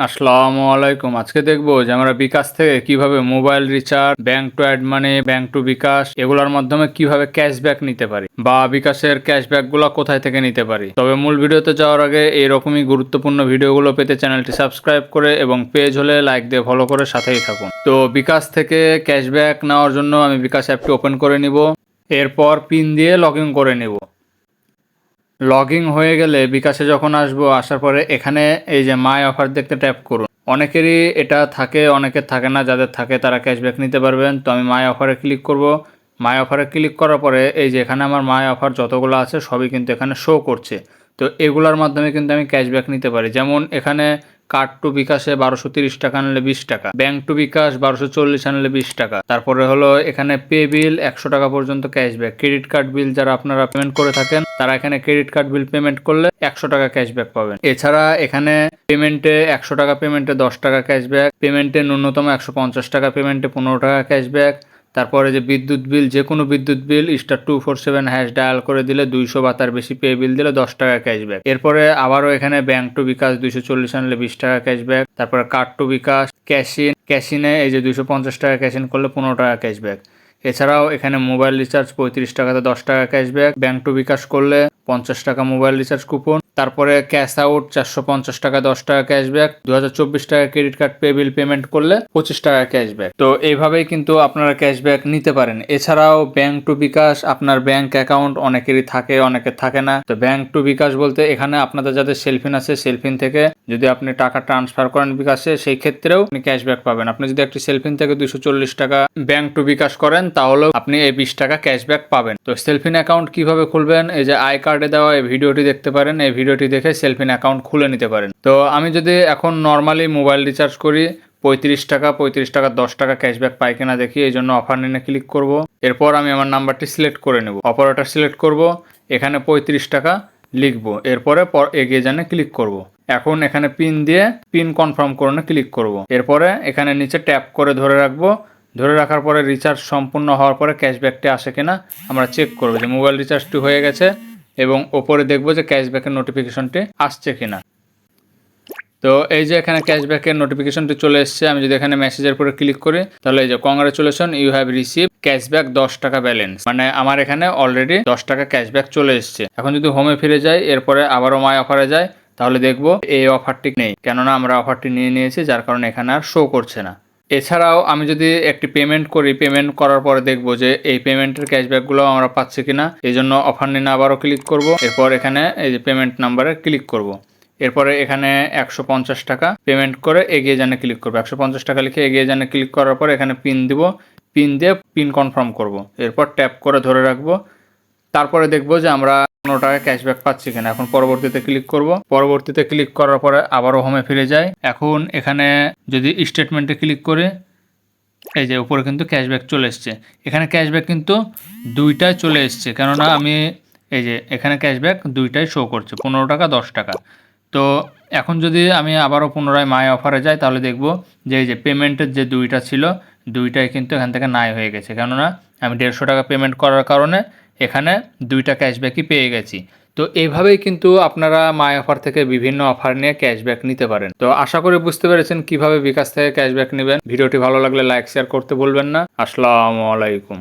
আসসালামু আলাইকুম। আজকে দেখবো যে আমরা বিকাশ থেকে কিভাবে mobile recharge, bank to add money, bank to bKash এগুলোর মাধ্যমে কিভাবে ক্যাশব্যাক নিতে পারি বা বিকাশের ক্যাশব্যাক গুলো কোথায় থেকে নিতে পারি। তবে মূল ভিডিওতে যাওয়ার আগে এইরকমই গুরুত্বপূর্ণ ভিডিওগুলো পেতে চ্যানেলটি সাবস্ক্রাইব করে এবং পেজ হলে লাইক দিয়ে ফলো করে সাথেই থাকুন। তো বিকাশ থেকে ক্যাশব্যাক নেওয়ার জন্য আমি বিকাশ অ্যাপটি ওপেন করে নিব, এরপর পিন দিয়ে লগ ইন করে নিব। লগইন হয়ে গেলে বিকাশে যখন আসবো, আসার পরে এখানে এই যে মাই অফার দেখতে ট্যাপ করুন। অনেকেরই এটা থাকে, অনেকের থাকে না। যাদের থাকে তারা ক্যাশব্যাক নিতে পারবেন। তো আমি মাই অফারে ক্লিক করব। মাই অফারে ক্লিক করার পরে এই যে এখানে আমার মাই অফার যতগুলো আছে সবই কিন্তু এখানে শো করছে। তো এগুলোর মাধ্যমে কিন্তু আমি ক্যাশব্যাক নিতে পারি। যেমন এখানে কার্ড টু বিকাশে 1230 টাকা আনলে 20 টাকা, ব্যাংক টু বিকাশ 1240 আনলে 20 টাকা, তারপরে হলো এখানে পে বিল 100 টাকা পর্যন্ত ক্যাশব্যাক। ক্রেডিট কার্ড বিল যারা আপনারা পেমেন্ট করে থাকেন তারা এখানে ক্রেডিট কার্ড বিল পেমেন্ট করলে 100 টাকা ক্যাশব্যাক পাবেন। এছাড়া এখানে পেমেন্টে 100 টাকা, পেমেন্টে 10 টাকা ক্যাশব্যাক, পেমেন্টে ন্যূনতম 150 টাকা, পেমেন্টে 15 টাকা ক্যাশব্যাক। তারপরে যে বিদ্যুৎ বিল, যে কোনো বিদ্যুৎ বিল *247# ডায়াল করে দিলে 200 বা তার বেশি পে বিল দিলে 10 টাকা ক্যাশব্যাক। এরপরে আবারও এখানে ব্যাংক টু বিকাশ 240 আনলে 20 টাকা ক্যাশব্যাক। তারপরে কার্ড টু বিকাশ, ক্যাশিনে এই যে 250 টাকা ক্যাশিন করলে 15 টাকা ক্যাশব্যাক। এছাড়াও এখানে মোবাইল রিচার্জ 35 টাকাতে 10 টাকা ক্যাশব্যাক, ব্যাংক টু বিকাশ করলে 50 টাকা মোবাইল রিচার্জ কুপন। তারপরে ক্যাশ আউট 450 টাকা 10 টাকা ক্যাশব্যাক, 2024 টাকা credit card pay bill payment করলে 25 টাকা ক্যাশব্যাক। তো এইভাবেই কিন্তু আপনারা ক্যাশব্যাক নিতে পারেন। এছাড়াও ব্যাংক টু বিকাশ, আপনার ব্যাংক অ্যাকাউন্ট অনেকেরই থাকে, অনেকের থাকে না। তো ব্যাংক টু বিকাশ বলতে এখানে আপনাদের যাদের সেলফিন আছে, সেলফিন থেকে যদি আপনি টাকা ট্রান্সফার করেন বিকাশে, সেই ক্ষেত্রেও আপনি ক্যাশব্যাক পাবেন। আপনি যদি একটি সেলফিন থেকে 240 টাকা ব্যাংক টু বিকাশ করেন তাহলেও আপনি এই 20 টাকা ক্যাশব্যাক পাবেন। তো সেলফিন অ্যাকাউন্ট কিভাবে খুলবেন, এই যে আই কার্ডে দেওয়া এই ভিডিওটি দেখতে পারেন। এই ভিডিওটি দেখে সেলফিন অ্যাকাউন্ট খুলে নিতে পারেন। তো আমি যদি এখন নর্মালি মোবাইল রিচার্জ করি 35 টাকা 10 টাকা ক্যাশব্যাক পাই কিনা দেখি, এই জন্য অফার নিনে ক্লিক করব। এরপর আমি আমার নাম্বারটি সিলেক্ট করে নেব, অপারেটর সিলেক্ট করব, এখানে 35 টাকা লিখব, এরপরে এগিয়ে জানে ক্লিক করব। এখন এখানে পিন দিয়ে পিন কনফার্ম করনে ক্লিক করব। এরপরে এখানে নিচে ট্যাপ করে ধরে রাখবো। ধরে রাখার পরে রিচার্জ সম্পূর্ণ হওয়ার পরে ক্যাশব্যাকটি আসে কিনা আমরা চেক করবো, যে মোবাইল রিচার্জটি হয়ে গেছে এবং ওপরে দেখবো যে ক্যাশব্যাকের নোটিফিকেশনটি আসছে কিনা। তো এই যে এখানে ক্যাশব্যাকের নোটিফিকেশনটি চলে এসেছে। আমি যদি এখানে মেসেজের উপরে ক্লিক করি তাহলে এই যে congratulation, you have receive cashback 10 টাকা ব্যালেন্স, মানে আমার এখানে অলরেডি 10 টাকা ক্যাশব্যাক চলে এসেছে। এখন যদি হোমে ফিরে যাই, এরপরে আবারও মাই অফারে যাই, তাহলে দেখবো এই অফারটি নেই, কেননা আমরা অফারটি নিয়ে নিয়েছি, যার কারণে এখানে আর শো করছে না। এছাড়াও আমি যদি একটি পেমেন্ট করি, পেমেন্ট করার পরে দেখবো যে এই পেমেন্টের ক্যাশব্যাকগুলো আমরা পাচ্ছি কিনা, এই জন্য অফার নিয়ে আবারও ক্লিক করব। এরপর এখানে এই যে পেমেন্ট নাম্বারে ক্লিক করব। এরপরে এখানে 150 টাকা পেমেন্ট করে এগিয়ে জানে ক্লিক করবো। 150 টাকা লিখে এগিয়ে জানে ক্লিক করার পর এখানে পিন দিব, পিন দিয়ে পিন কনফার্ম করব। এরপর ট্যাপ করে ধরে রাখবো। তারপরে দেখবো যে আমরা 15 টাকা ক্যাশব্যাক পাচ্ছি কিনা। এখন পরবর্তীতে ক্লিক করব। পরবর্তীতে ক্লিক করার পরে আবারও হোমে ফিরে যাই। এখন এখানে যদি স্টেটমেন্টে ক্লিক করে এই যে উপরে কিন্তু ক্যাশব্যাক চলে এসছে। এখানে ক্যাশব্যাক কিন্তু দুইটাই চলে এসছে, কেননা আমি এই যে এখানে ক্যাশব্যাক দুইটাই শো করছে, 15 টাকা 10 টাকা। তো এখন যদি আমি আবারও পুনরায় মাই অফারে যাই তাহলে দেখব যে এই যে পেমেন্টের যে দুইটা ছিল দুইটাই কিন্তু এখান থেকে নাই হয়ে গেছে, কেননা আমি 150 টাকা পেমেন্ট করার কারণে এখানে দুইটা ক্যাশব্যাকই পেয়ে গেছি। তো এইভাবেই কিন্তু আপনারা মাই অফার থেকে বিভিন্ন অফার নিয়ে ক্যাশব্যাক নিতে পারেন। তো আশা করি বুঝতে পেরেছেন কিভাবে বিকাশ থেকে ক্যাশব্যাক নেবেন। ভিডিওটি ভালো লাগলে লাইক শেয়ার করতে ভুলবেন না। আসসালামু আলাইকুম।